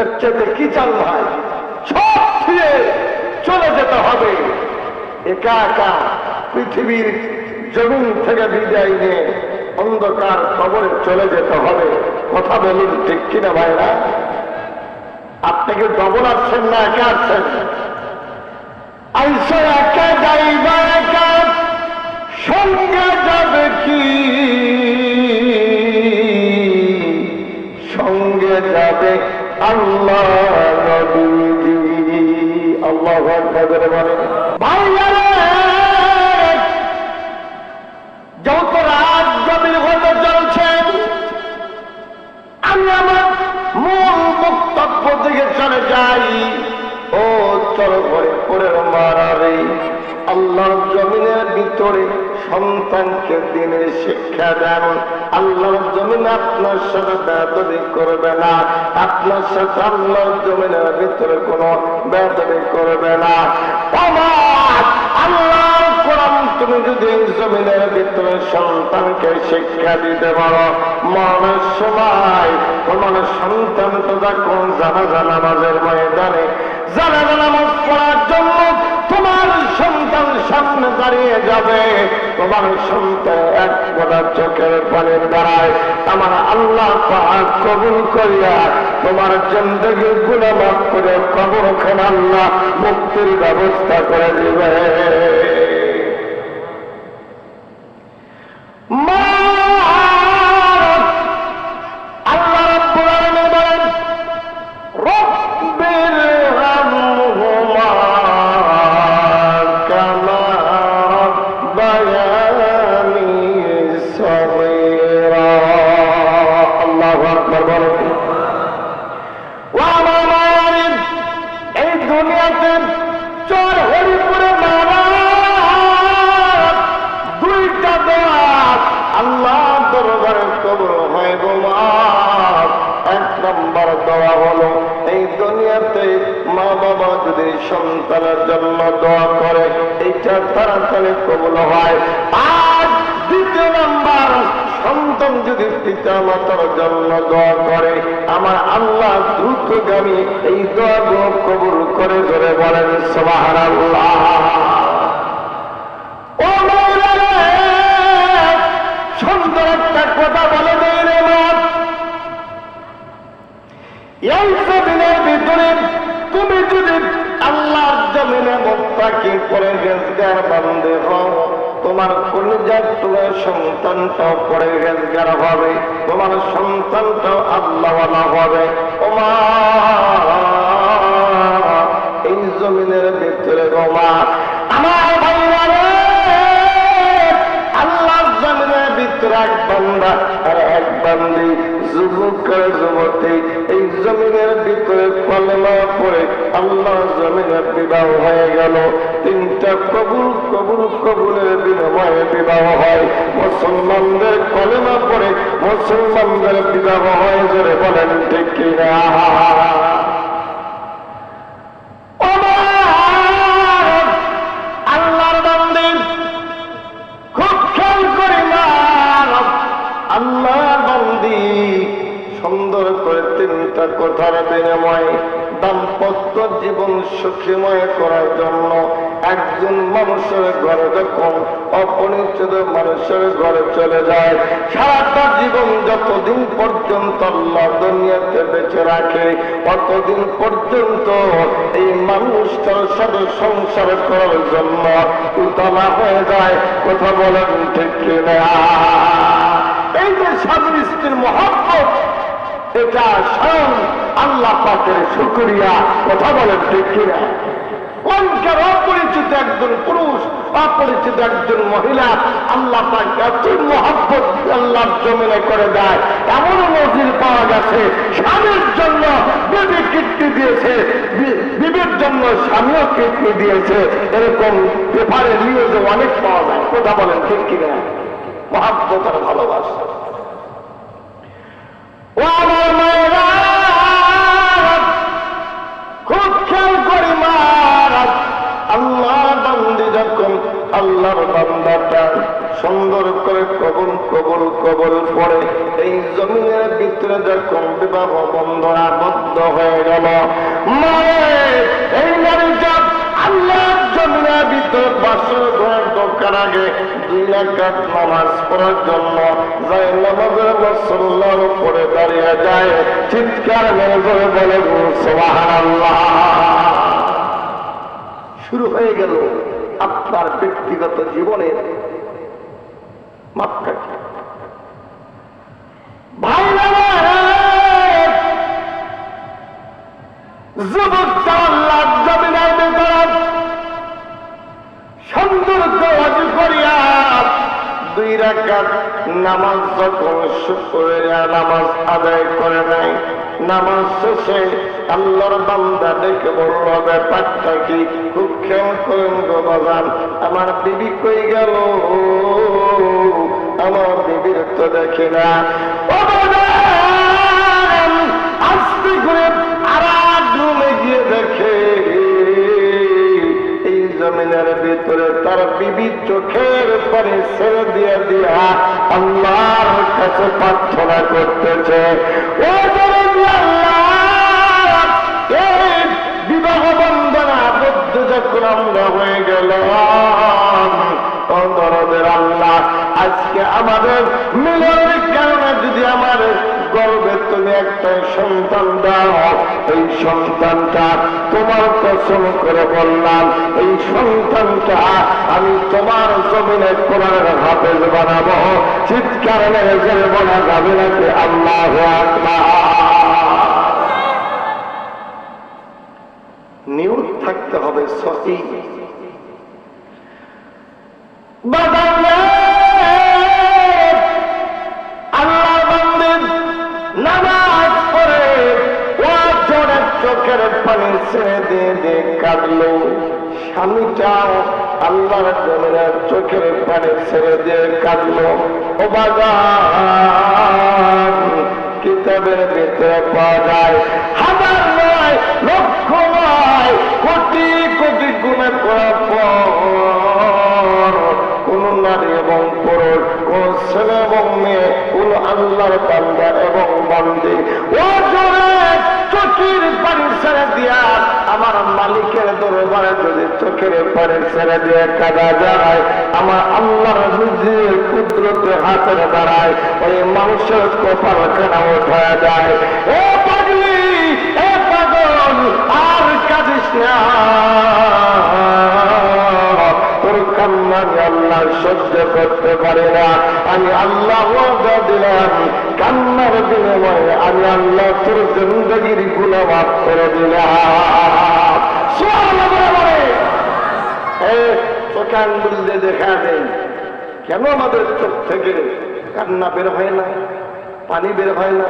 এর চেয়ে কি চাল ভাই? সব ছুঁয়ে চলে যেতে হবে, একা একা পৃথিবীর জমিন থেকে বিদায় নিয়ে অন্ধকার কবরে চলে যেতে হবে। কথা বলুন ঠিক কিনা ভাইরা? আপনি কি ডবল আসছেন না একা আসছেন? আইসো একা যাইবা একা, সঙ্গে যাবে কি? সঙ্গে যাবে আল্লাহ নবীজি। আল্লাহু আকবার বলে ভাইয়ারে, যত রাত গভীর হতে চলছে, আমি আমার মূল বক্তব্য দিকে চলে যাই। ও চলো ঘরে পরে মারারে, আল্লাহর জমিনের ভিতরে সন্তানকে দিনের শিক্ষা দেন। আল্লাহর জমিনে আপনার সাথে বেয়াদবি করবে না, আপনার সাথে আল্লাহর জমিনের ভিতরে কোনো বেয়াদবি করবে না। আমার আল্লাহর কোরআন তুমি যদি জমিনের ভিতরে সন্তানকে শিক্ষা দিতে পারো, মরণের সময় তোমার সন্তান তো যখন জানাজা নামাজের ময়দানে জানাজা নামাজ পড়ার জন্য তোমার সন্তান সামনে দাঁড়িয়ে যাবে, তোমার সন্তান এক ফোঁটা চোখের পানির দ্বারায় আমার আল্লাহ পাক কবুল করিয়া তোমার জিন্দেগির গুনাহ মাফ করে কবরখানা আল্লাহ মুক্তির ব্যবস্থা করে দিবে। সন্তানের জন্য দোয়া করে এইটা তাড়াতাড়ি কবুল হয়। আর দ্বিতীয় নাম্বার, সন্তান যদি পিতা মাতার জন্য দোয়া করে আমার আল্লাহ দ্রুতগামী এই দোয়াগুলো কবুল করে ধরে বলেন সুবহানাল্লাহ। ও মাওলানা, সুন্দর একটা কথা বলে দেয় রে মা, এই জমিনের ভিতরে তুমি যদি আল্লাহর জমিনে মুত্তাকি পরহেজগার বান্দে হও, তোমার কলিজার টুকরা সন্তানটাও পরহেজগার হবে, তোমার সন্তানটাও আল্লাহওয়ালা হবে। ওমা এই জমিনের ভিতরে গোমা আমার ভাইরা রে, আল্লাহর জমিনের ভিতরে এক বান্দা আর এক বান্দি, যুবক আর যুবতী এই জমিনের ভিতরে কলেমা পড়ে আল্লাহ জমিনের বিবাহ হয়ে গেল। তিনটা কবুল কবুল কবুলের বিনিময়ে বিবাহ হয়। মুসলমানদের কলেমা পড়ে মুসলমানদের বিবাহ হয়, জোরে বলেন ঠিক কিনা? আল্লাহর বান্দী খুব খেয়াল করি না, আল্লাহর বান্দী সুন্দর করে তিনটা কথার বিনিময়ে দাম্পত্য জীবন সুখীময় করার জন্য একজন মানুষের ঘরে যখন অপরিচিত মানুষের ঘরে চলে যায়, সারাটা জীবন যতদিন পর্যন্ত আল্লাহ দুনিয়াতে বেঁচে রাখে ততদিন পর্যন্ত এই মানুষটার সাথে সংসার করার জন্য উতলা হয়ে যায়। কথা বলেন ঠিক কিনা? এই যে স্বামী স্ত্রীর মহব্বত, এটা স্বয়ং আল্লাহ পাকের শুকরিয়া। কথা বলেন ঠিক কিনা? কোনকার অপরিচিত একজন পুরুষ, অপরিচিত একজন মহিলা আল্লাহ পাক এতই মহব্বত আল্লাহর জমিনে করে দেয়। এমন নজির পাওয়া গেছে, স্বামীর জন্য বিবি কিডনি দিয়েছে, বিবির জন্য স্বামীও কিডনি দিয়েছে, এরকম পেপারে নিউজে অনেক পাওয়া যায়। কথা বলেন ঠিক কিনা? মহব্বত আর ভালোবাসা। ও আমার মায়েরা, খুব খেয়াল করি মারা, আল্লাহ বান্দি যখন আল্লাহর বান্দাটা সুন্দর করে কবুল কবুল কবুল পড়ে এই জমিনের ভিতরে যখন বিবাহ বন্ধন আবদ্ধ হয়ে গেল, মায়ের এই নারীটা আল্লাহর জমিনের ভিতরে বাসর ঘরে ঢোকার আগে 2 রাকাত নামাজ পড়ার জন্য যায় নামাজের মুসল্লার উপরে দাঁড়িয়ে যায়, চিৎকার মেরে করে বলে সুবহানাল্লাহ। শুরু হয়ে গেল আপনার ব্যক্তিগত জীবনের মাপকাঠি। যুবকটা আল্লাহ জমিনের ভিতরে সুন্দর করে করিয়া 2 রাকাত নামাজ যখন শুকরিয়া নামাজ আদায় করে নাই, নামাজ শেষে আল্লাহর বান্দা দেখে বলল, ব্যাপারটা কি? খুব খেয়াল করেন গো বাজান, আমার বিবি কই গেল? আমার বিবির তো দেখি না। আস্তে করে আর রুমে গিয়ে দেখে এই জমিনের ভিতরে তার বিবি চোখের পানি ছেড়ে দিয়ে দিয়া আল্লাহর কাছে প্রার্থনা করতেছে, ও বিবাহ বন্ধন আবদ্ধ যখন আমরা হয়ে গেলাম, দরদের আল্লাহ আজকে আমাদের মিলনের কারণে যদি আমার গর্বে তুমি একটা সন্তান দাও, এই সন্তানটা তোমার কসম করে বললাম, এই সন্তানটা আমি তোমার জমিনে কোরআনের হাফেজ বানাবো। চিৎকার মেরে বলা যাবে নাকি আল্লাহু আকবার। নিয়ত থাকতে হবে সহি। আল্লাহ বান্দার নামাজ পড়ে ও জোরে চোখের পানি ছেড়ে দিয়ে দিয়ে কাঁদলো, স্বামীটাও আল্লাহর জমিনের চোখের পানি ছেড়ে দিয়ে কাঁদলো। ও বাজার কিতাবের ভিতরে পাওয়া যায় হাজার নয়, লক্ষ নয়, কোটি কোটি গুণে করার পর কোন নারী এবং পুরুষ, কোন ছেলে এবং মেয়ে, কোন আল্লাহর বান্দা এবং বান্দি ও জোরে চোখের পানি ছেড়ে দিয়া আমার মালিকের দরবারে যদি চোখের পানি ছেড়ে দিয়ে কাঁদা যায়, আমার আল্লাহর নিজের কুদরতে হাতের দ্বারায় ওই মানুষের কপাল খানা ওঠা যায়। ও পাগলি, এ পাগল, আর কাঁদিস না, তোর কান্না আমি আল্লাহ সহ্য করতে পারি না। আমি আল্লাহ ওয়াদা দিলাম, কান্নার বিনিময়ে আমি আল্লাহ তোর জিন্দগির গুনাহ মাফ করে দিলাম। চোখে আঙ্গুল দিয়ে দেখা দেন, কেন আমাদের চোখ থেকে কান্না বের হয় না, পানি বের হয় না?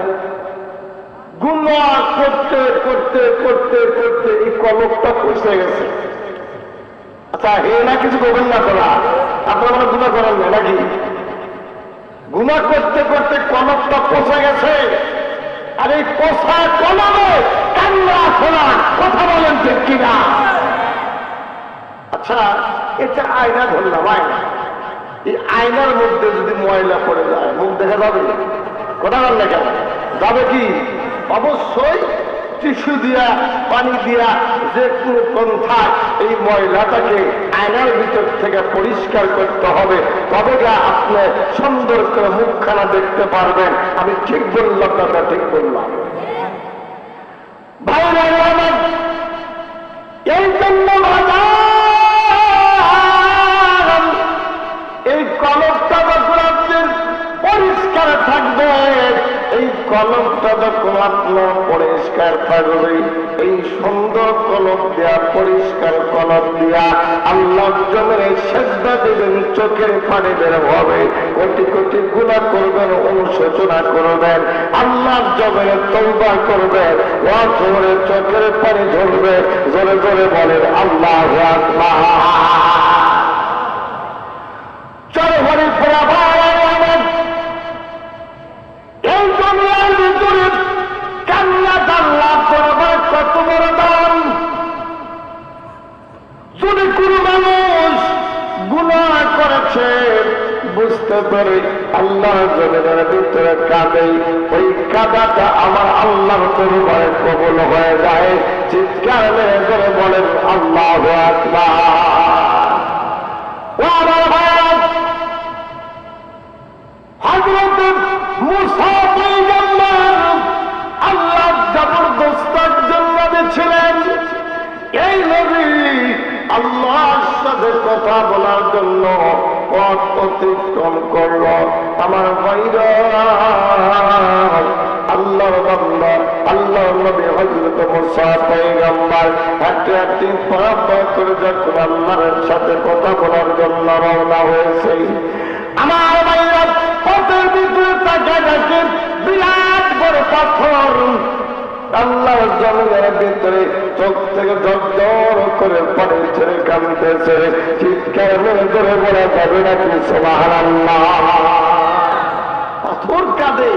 গুনাহ করতে করতে করতে করতে এই কলকটা পৌঁছে গেছে। আচ্ছা, হে না কিছু করবেন না তোরা, আপনারা মানে গুনাহ করেন না নাকি? গুনাহ করতে করতে কলকটা পৌঁছে গেছে, আর এই পোষা কলমে কান্না শোনা, কথা বলেন ঠিক কিনা? আচ্ছা, এটা আয়না ধরলাম, আয়না, এই আয়নার মধ্যে যদি ময়লা পড়ে যায় মুখ দেখা যাবে? কথা বল না কেন? যাবে কি? অবশ্যই টিস্যু দিয়া, পানি দিয়া, যে কোনো পন্থায় এই ময়লাটাকে আয়নার ভিতর থেকে পরিষ্কার করতে হবে, তবে আপনি সুন্দর করে মুখখানা দেখতে পারবেন। আমি ঠিক বললাম না? ঠিক বললাম ভাই? এই জন্য এই কলমটা যখন আপনার পরিষ্কার থাকবে, এই কলমটা যখন আপনার পরিষ্কার থাকবে, এই সুন্দর কলম দিয়া, পরিষ্কার কলম দিয়া আল্লাহ জমিনে সেজদা দেবেন, চোখের পানি বের হবে, কোটি কোটি গুনাহ করবেন, অনুশোচনা করবেন, আল্লাহ জমিনে তওবা করবেন, ও জোরে চোখের পানি ঝরবে। জোরে জোরে বলেন আল্লাহু আকবার। চলো হরি এই দুনিয়ার ভিতরে কান্না আল্লাহ দরবার কত বড় দাম। যদি কোন মানুষ গুনাহ করেছে বুঝতে পারে আল্লাহর জমিনের ভিতরে কাঁদে, ওই কাঁদাটা আমার আল্লাহর দরবারে কবুল হয়ে যায়। চিৎকার মেরে করে বলেন আল্লাহু আকবার। ও আমার ভাইরা, হযরত মুসা পয়গম্বর আল্লাহ জবরদস্ত একজন নবী ছিলেন। এই নবী আল্লাহর সাথে কথা বলার জন্য পথ অতিক্রম করল। আমার ভাইরা, আল্লাহর বান্দা আল্লাহর নবী হযরত মুসা পয়গম্বর একটি পা করে যখন আল্লাহর সাথে কথা বলার জন্য রওনা হয়েছে, আমার ভাইরা পথের ভিতরে তাকে দেখে বিরাট বড় পাথর আল্লাহর জমিনের ভিতরে চোখ থেকে ঝরঝর করে পানি ছেড়ে কাঁদতেছে। চিৎকার মেরে ধরে বলা যাবে নাকি সুবহানাল্লাহ? পাথর কাঁদে,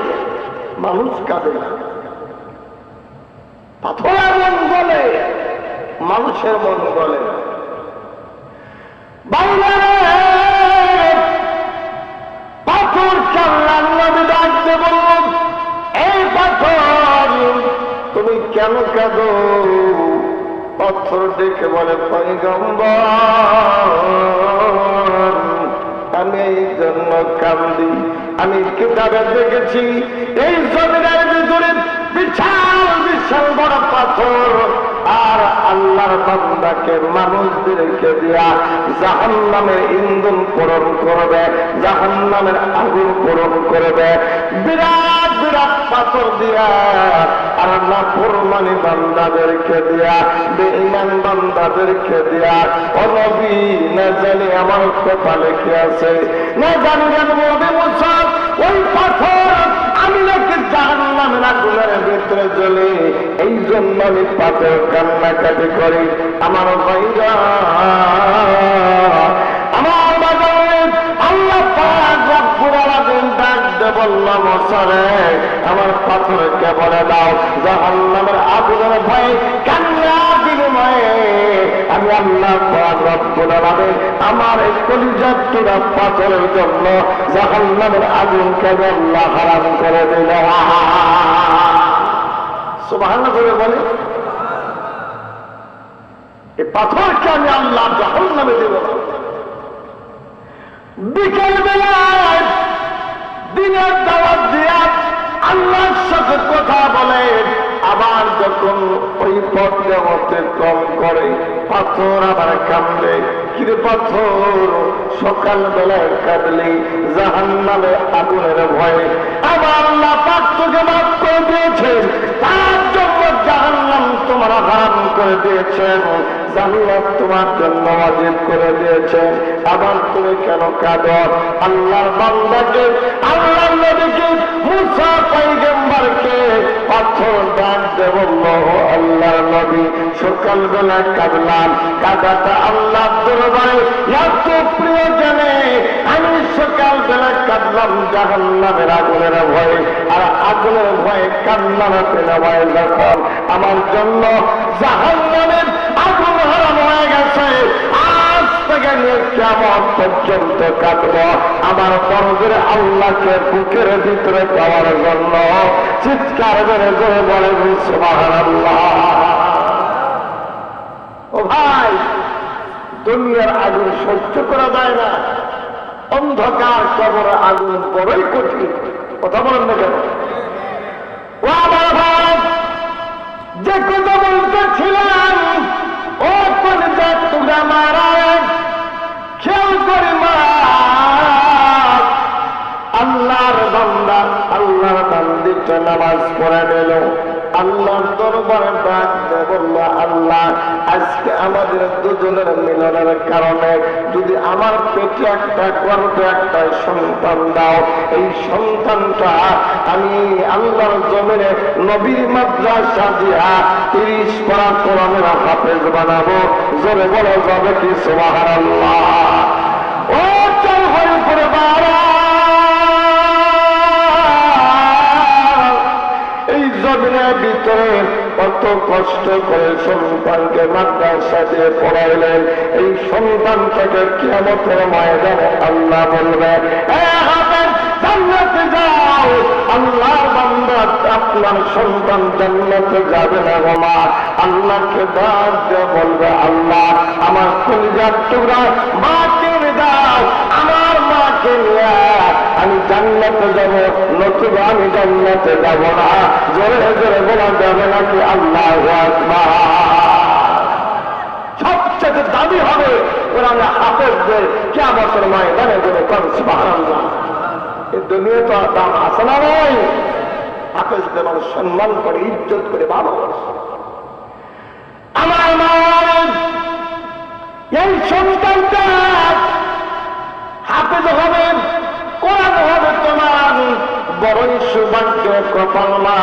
মানুষ কাঁদে না। পাথরের মন গলে, মানুষের মন গলে না। পাথর কান্নার নবী ডাকতে বলল, এই পাথর তুমি কেন কাঁদো? পাথর দেখে বলে, পয়গম্বর আমি এই জন্য কান্দি, আমি কিতাবে দেখেছি এই জমিনের ভিতরে বিশাল বিশাল বড় পাথর আর আল্লাহর বান্দাকে মানুষদেরকে দিয়া জাহান্নামের ইন্ধন পূরণ করবে, জাহান্নামের আগুন পূরণ করবে। বিরাট বিরাট পাথর দিয়া আর নাফরমানি বান্দাদেরকে দিয়া, বেঈমান বান্দাদেরকে দিয়া। ও নবী, না জানি আমার কথা লিখে আছে, না জানি নবী মুসা ওই পাথর আমি নাকি জাহান্নামের আগুনের ভিতরে জ্বলে, এই জন্য আমি পাথর কান্নাকাটি করি। আমার ভাইরা, আমার বাজারে আল্লাহ পাক রব্বুল আলামিন ডাক দিয়ে বলল, মুসা রে আমার পাথরকে বলে দাও জাহান্নামের আগুনের ভয়ে কান্নার বিনিময়ে আমি আল্লাহ পাক রব্বুল আলামিন আমার এই কলিজার টুকরা পাথরের জন্য জাহান্নামের আগুনকে আল্লাহ হারাম করে দিল। সুবহানাল্লাহ করে বলে, এই পাথরকে আমি আল্লাহ জাহান্নামে দেব। বিকেল বেলায় দিনের দাওয়াত দিয়া আল্লাহর সাথে কথা বলে, আবার যখন ওই পথে অতিক্রম করে পাথর আবার কাঁদলে, কিরে পাথর সকাল বেলায় কাঁদলি জাহান্নামে আগুনের ভয়ে, আবার আল্লাহ পাক তোকে মাফ করে দিয়েছেন, তার জন্য জাহান্নাম তোমার হারাম করে দিয়েছেন, জান্নাত তোমার জন্য ওয়াজিব করে দিয়েছেন, আবার তুমি কেন কাঁদো? আল্লাহর বান্দাকে, আল্লাহর নবীকে, মুসা পয়গম্বরকে পাথর ডাক দিয়ে বলল, আল্লাহর নবী সকালবেলা কাঁদলাম, কাঁদাটা আল্লাহর দরবারে এত প্রিয় জানে আমি সকালবেলা কাঁদলাম জাহান্নামের আগুনের ভয়ে, আর আগুনের ভয়ে কান্নার পেলে ভয় যখন আমার জন্য জাহান্নামের আগুন হারাম হয়ে গেছে, আজ থেকে নিয়ে কিয়ামত পর্যন্ত কাঁদব আমার পরদের আল্লাহকে বুকের ভিতরে পাওয়ার জন্য। চিৎকার করে করে বলে সুবহানাল্লাহ। ও ভাই, দুনিয়ার আগুন সহ্য করা যায় না, অন্ধকার কবরের আগুন বড়ই কঠিন। কথা বলেন না কেন? ও আমার ভাই, যে কথা বলতেছিলাম ও কলিজার টুকরা মারা, খেয়াল করে মা, আল্লাহর বান্দা আল্লাহর বান্দিটা নামাজ পড়ে নিল, আল্লাহর দরবারে ডাক দিয়ে বলল, আল্লাহ আজকে আমাদের দুজনের মিলনের কারণে যদি আমার পেটে একটা গর্ভে একটা সন্তান দাও, এই সন্তানটা আমি আল্লাহর জমিনে নবীর মাদ্রাসা দিয়া 30 পারা কোরআনের হাফেজ বানাবো। জোরে বলা যাবে কি সুবহানাল্লাহ? ও চল হয়ে পড়ে বাবা, এই জমিনের ভিতরে কত কষ্ট করে সন্তানকে মাদ্রাসা দিয়ে পড়াইলেন, এই সন্তানটাকে কিয়ামতের ময়দানে আল্লাহ বলবে, জান্নাতে যাও। আল্লাহর বান্দা আপনার সন্তান জান্নাতে যাবে না গো মা, আল্লাহকে ডাক দিয়ে বলবে আল্লাহ আমার কলিজার টুকরা মাকে দাও, আমার মাকে নিয়ে আমি জান্নাতে যাব, নতুবা আমি জান্নাতে যাব না। জোরে জোরে বলা যাবে নাকি আল্লাহু আকবার। সবচেয়ে দাবি হবে কোরআনে হাফেজদের কিয়ামতের ময়দানে বলে কোন সুবহানাল্লাহ। এই দুনিয়া তো দাম আছে না ভাই? হাফেজদের মানুষ সম্মান করে, ইজ্জত করে, ভালোবাসে। আমার মা এই সন্তানটা হাফেজ হবে, কোরআন হবে তোমার বড়ই সৌভাগ্য কপাল মা।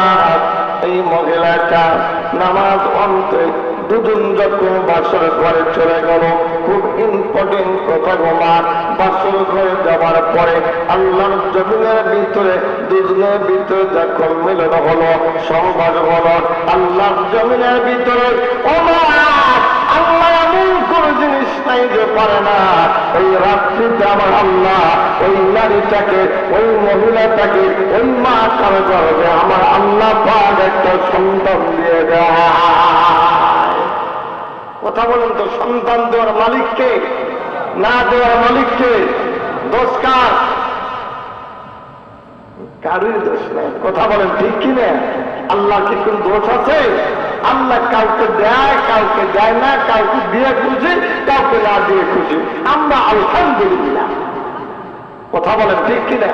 এই মহিলাটা নামাজ অন্তে দুজন যখন বাসর ঘরে চলে গেল, খুব ইম্পর্টেন্ট কথা গোমা, বাসর ঘরে যাওয়ার পরে আল্লাহর জমিনের ভিতরে দুজনের ভিতরে যখন মিলন হলো, সংবাদ হলো আল্লাহর জমিনের ভিতরে আল্লাহ এমন কোন জিনিস নাই যে পারে না। ওই রাত্রিতে আমার আল্লাহ ওই নারীটাকে, ওই মহিলাটাকে, ওই মা কারো করবে আমার আল্লাহ পাক একটা সন্তান দিয়ে দেয়। কথা বলেন তো, সন্তান দেওয়ার মালিককে, না দেওয়ার মালিককে? দোষ কার? কারোর দোষ নেই। কথা বলেন ঠিক কিনা? আল্লাহ কি কোন দোষ আছে? আল্লাহ কাউকে দেয়, কাউকে দেয় না, কাউকে দিয়ে খুশি, কাউকে না দিয়ে খুশি। আমরা আলহামদুলিল্লাহ। কথা বলেন ঠিক কিনা?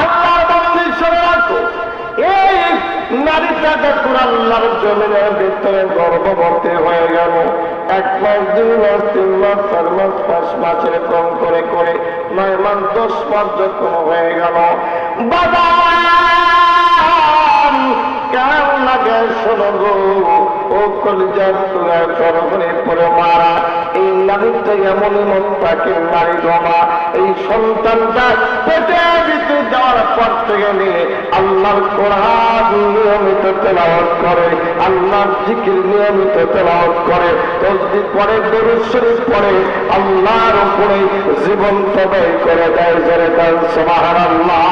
আল্লাহর বান্দি শুনে রাখো, এই নারীটা যখন আল্লাহর জমিনের ভিতরে গর্ভবতী হয়ে গেল, 1 মাস 2 মাস 3 মাস 4 মাস 5 মাস এরকম করে করে 9 মাস 10 মাস যখন হয়ে গেল, বাবা কেমন লাগে শোনো গো, ও কলিজার তুলার চরণে পড়ে মারা এই নারীটা এমনই মোত্তাকিন নারী জমা। এই সন্তানটা পেটে ভিতরে যাওয়ার পর থেকে নিয়ে আল্লাহর কোরআন নিয়মিত তেলাওয়াত করে, আল্লাহর জিকির নিয়মিত তেলাওয়াত করে, তাসবিহ পড়ে, দরুদ শরীফ পড়ে, আল্লাহর উপরে জীবন তবে করে দেয়। জোরে বলেন সুবহানাল্লাহ।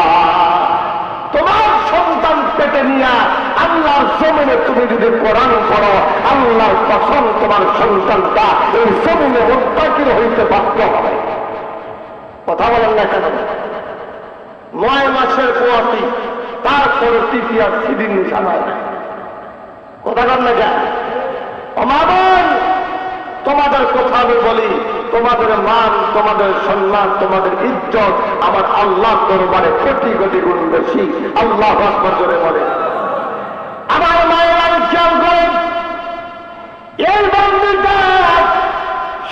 তোমার সন্তান পেটে নিয়ে আল্লাহর জমিনে তুমি যদি কোরআন পড়ো, আল্লাহর কসম তোমার সন্তানটা এই জমিনে মুত্তাকিন হইতে বাধ্য হবে। কথা বলেন না কেন? 9 মাসের পোয়াতি, তারপরে তৃতীয় সিদিন জানায় না। কথা বলেন না কেন? অমাবন তোমাদের কথা আমি বলি, তোমাদের মান, তোমাদের সম্মান, তোমাদের ইজ্জত আমার আল্লাহ দরবারে কোটি কোটি গুণ বেশি। আল্লাহু আকবার জোরে বলে। আমার মায়ের খেয়াল করেন, এই বান্দিটা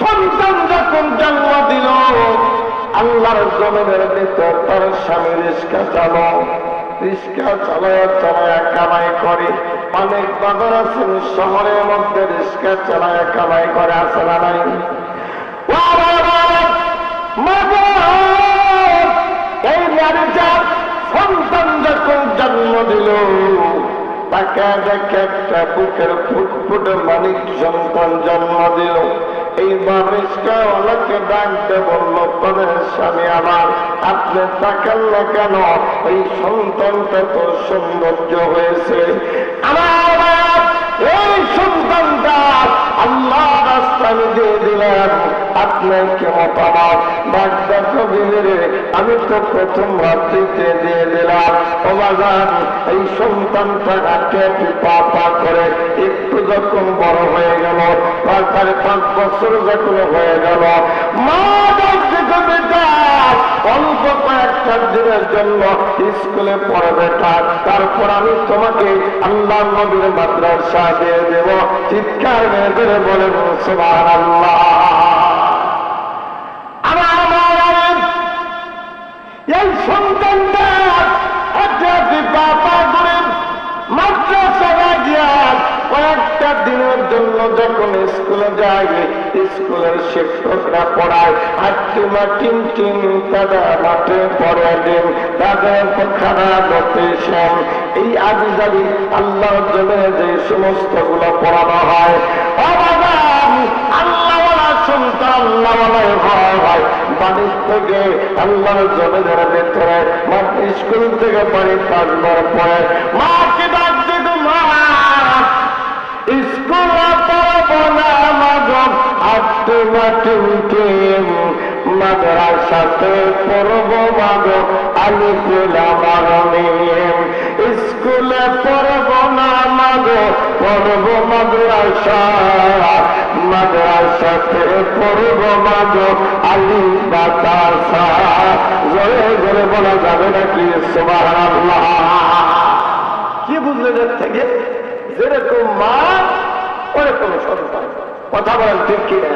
সন্তান যখন জন্ম দিল, আল্লাহর জমিনের ভিতর তার স্বামী রিস্কা চালায় কামাই করে। অনেক বাজার আছেন শহরের মধ্যে রিস্কা চালায় কামাই করে, আছে না নাই? এই নারীটা সন্তান যখন জন্ম দিল, তাকে দেখে একটা বুকের ফুটফুটে মানিক সন্তান জন্ম দিল। এইবার রিস্কাওয়ালাকে ডাকতে বলল, তবে স্বামী আমার আপনি তাকান না কেন? এই সন্তানটা তো সৌন্দর্য হয়েছে। আমার এই সন্তানটা আল্লাহ রাস্তায় দিয়ে দিলেন, আপনার কি মতামত? ডাক্তার কবিরে আমি তো প্রথম রাত্রিতে দিয়ে দিলাম। ও বাজান, এই সন্তানটা হাতে পা করে একটু যখন বড় হয়ে গেল, 5.5 বছর যখন হয়ে গেল, মা ডাকতে বেটা অল্প কয়েকটা দিনের জন্য স্কুলে পড়বে, তারপর আমি তোমাকে আল্লাহ নবীর মাদ্রাসা দিয়ে দেব। চিৎকার মেয়েদের বলে সুবহানাল্লাহ। এই সন্তানটা বাবা করে মাদ্রাসায় গিয়া কয়েকটা দিনের জন্য যখন স্কুলে যায়, স্কুলের শিক্ষকরা পড়ায় হাট্টিমা টিম তারা মাঠে পড়ে দিন, তাদের খানা লোকেশন এই আদিজাবি আল্লাহর জন্য যে সমস্ত গুলো পড়ানো হয়, আল্লাহ সন্তান আল্লাহ হয় বাড়ির থেকে আল্লাহর জমিনের ভিতরে মা স্কুল থেকে বাড়ি আসবার পরে মাকে ডাক দিত, মা স্কুল পড়ব না মাগো, আটটি মাটিকে মাদ্রাসাতে পড়ব মাগো, আলিফ লাম মিম। স্কুলে পড়ব না মাগো, পড়ব মাদ্রাসা, মাদ্রাসাতে পড়ব মাগো, আলিফ বাতাসা। জোরে জোরে বলা যাবে নাকি সুবহানাল্লাহ? কি বুঝলেন এর থেকে? যেরকম মা ওরকম সন্তান। কথা বলেন ঠিক কিনা?